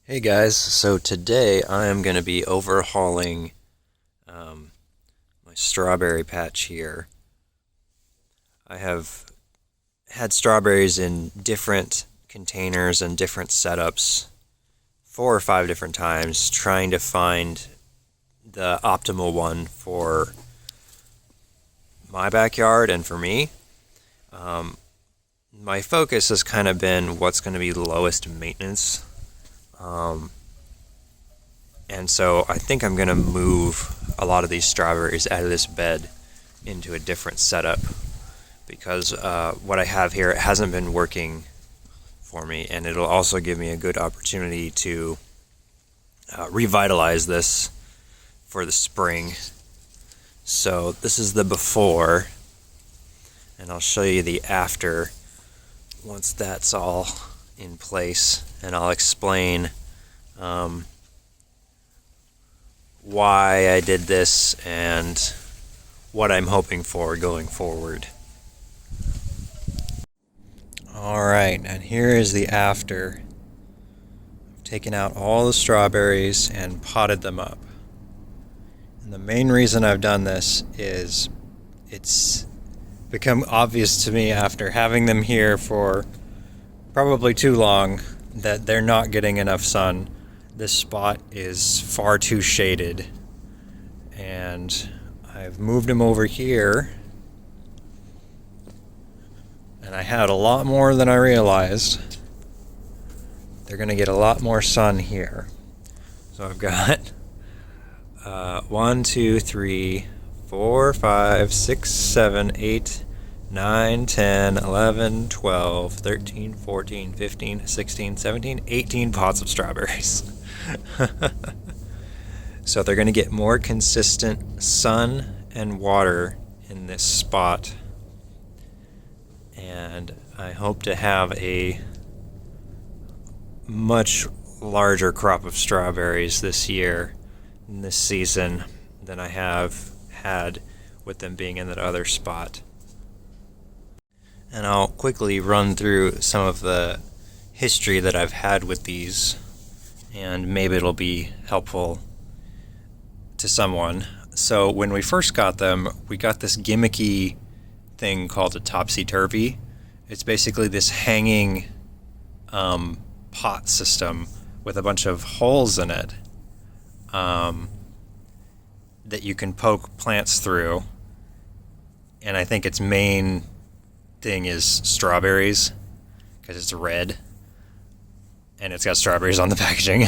Hey guys, so today I am going to be overhauling my strawberry patch here. I have had strawberries in different containers and different setups 4 or 5 different times, trying to find the optimal one for my backyard and for me. My focus has kind of been what's going to be lowest maintenance. And so I think I'm going to move a lot of these strawberries out of this bed into a different setup because what I have here, it hasn't been working for me, and it'll also give me a good opportunity to revitalize this for the spring. So this is the before, and I'll show you the after once that's all in place, and I'll explain why I did this and what I'm hoping for going forward. Alright, and here is the after. I've taken out all the strawberries and potted them up. And the main reason I've done this is it's become obvious to me after having them here for probably too long that they're not getting enough sun. This spot is far too shaded, and I've moved them over here, and I had a lot more than I realized. They're going to get a lot more sun here. So I've got 1, 2, 3, 4, 5, 6, 7, 8, 9, 10, 11, 12, 13, 14, 15, 16, 17, 18 pots of strawberries. So they're going to get more consistent sun and water in this spot. And I hope to have a much larger crop of strawberries this year, in this season, than I have had with them being in that other spot. And I'll quickly run through some of the history that I've had with these, and maybe it'll be helpful to someone. So when we first got them, we got this gimmicky thing called a topsy-turvy. It's basically this hanging pot system with a bunch of holes in it that you can poke plants through. And I think its main thing is strawberries because it's red and it's got strawberries on the packaging.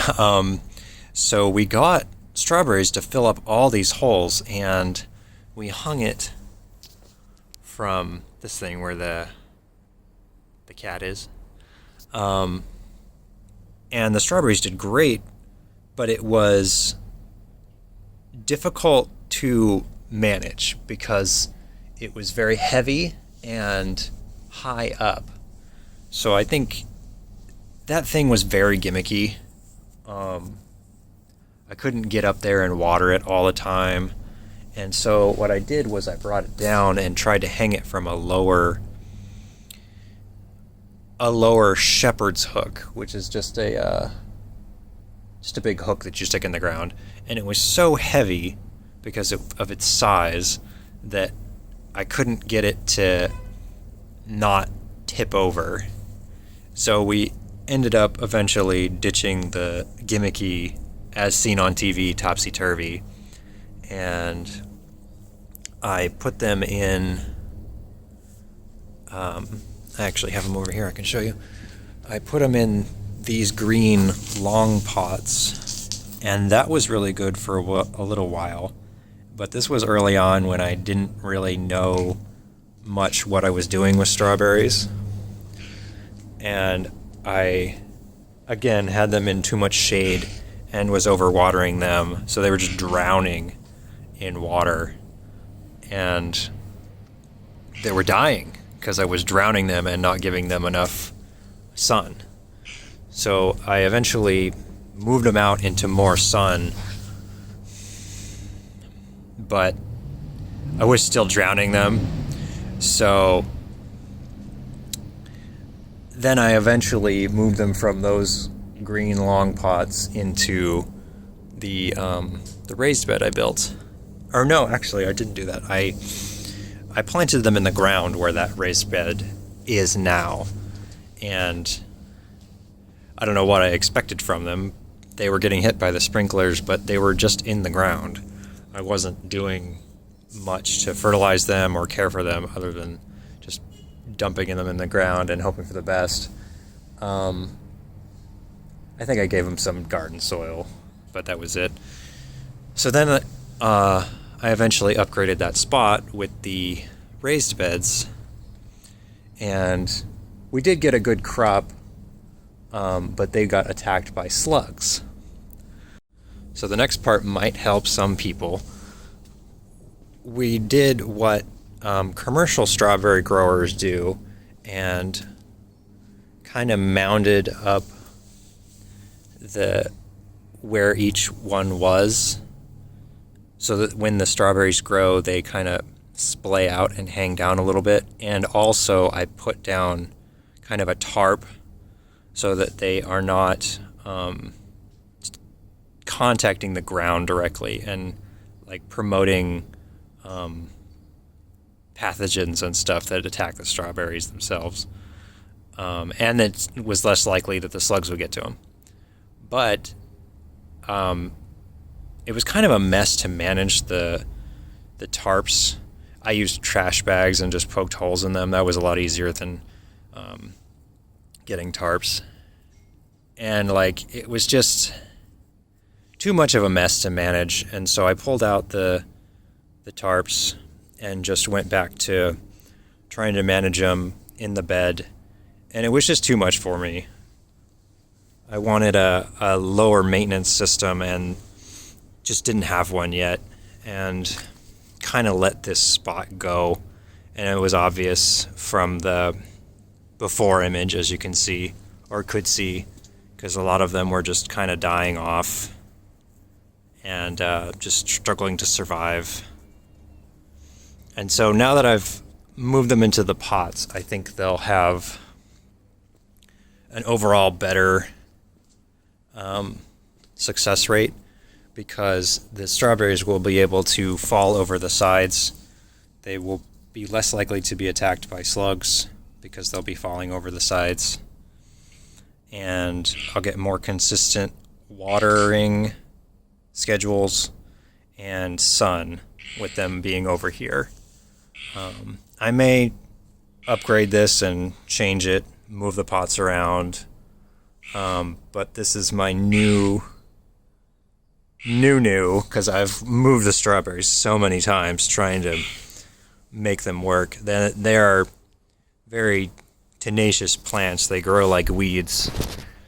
So we got strawberries to fill up all these holes, and we hung it from this thing where the cat is. And the strawberries did great, but it was difficult to manage because it was very heavy and high up. So I think that thing was very gimmicky. I couldn't get up there and water it all the time. And so what I did was I brought it down and tried to hang it from a lower shepherd's hook, which is just a big hook that you stick in the ground. And it was so heavy because of its size that I couldn't get it to not tip over. So we ended up eventually ditching the gimmicky, as seen on TV, topsy-turvy, and I put them in, I actually have them over here, I can show you. I put them in these green long pots, and that was really good for a little while. But this was early on when I didn't really know much what I was doing with strawberries. And I, again, had them in too much shade and was overwatering them, so they were just drowning in water. And they were dying because I was drowning them and not giving them enough sun. So I eventually moved them out into more sun, but I was still drowning them. So then I eventually moved them from those green long pots into the raised bed I built. Or no, actually, I didn't do that. I planted them in the ground where that raised bed is now, and I don't know what I expected from them. They were getting hit by the sprinklers, but they were just in the ground. I wasn't doing much to fertilize them or care for them other than just dumping them in the ground and hoping for the best. I think I gave them some garden soil, but that was it. So then I eventually upgraded that spot with the raised beds, and we did get a good crop, but they got attacked by slugs. So the next part might help some people. We did what commercial strawberry growers do and kind of mounded up where each one was, so that when the strawberries grow, they kind of splay out and hang down a little bit. And also I put down kind of a tarp so that they are not contacting the ground directly and like promoting pathogens and stuff that attack the strawberries themselves. And it was less likely that the slugs would get to them. But it was kind of a mess to manage the tarps. I used trash bags and just poked holes in them. That was a lot easier than getting tarps. And like, it was just too much of a mess to manage. And so I pulled out the tarps and just went back to trying to manage them in the bed. And it was just too much for me. I wanted a lower maintenance system and just didn't have one yet, and kind of let this spot go. And it was obvious from the before image, as you can see, or could see, because a lot of them were just kind of dying off and just struggling to survive. And so now that I've moved them into the pots, I think they'll have an overall better success rate, because the strawberries will be able to fall over the sides. They will be less likely to be attacked by slugs because they'll be falling over the sides. And I'll get more consistent watering schedules and sun with them being over here. I may upgrade this and change it, move the pots around, but this is my new, because I've moved the strawberries so many times trying to make them work. They are very tenacious plants. They grow like weeds.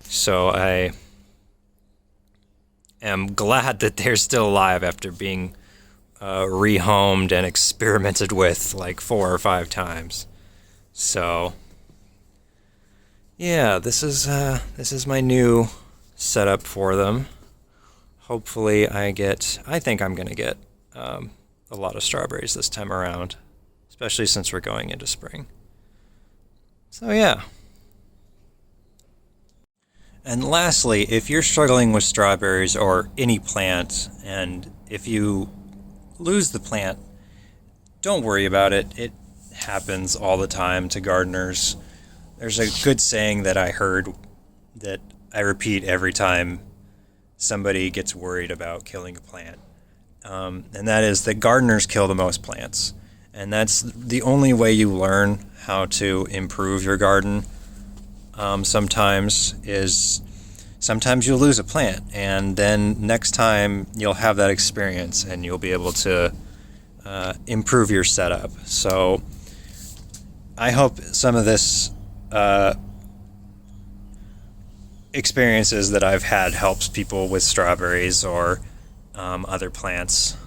So I am glad that they're still alive after being rehomed and experimented with like 4 or 5 times. So yeah, this is my new setup for them. Hopefully I think I'm going to get a lot of strawberries this time around, especially since we're going into spring. So yeah. And lastly, if you're struggling with strawberries or any plant, and if you lose the plant, don't worry about it. It happens all the time to gardeners. There's a good saying that I heard that I repeat every time somebody gets worried about killing a plant. And that is that gardeners kill the most plants. And that's the only way you learn how to improve your garden. Sometimes you'll lose a plant, and then next time you'll have that experience and you'll be able to improve your setup. So I hope some of this experiences that I've had helps people with strawberries or other plants.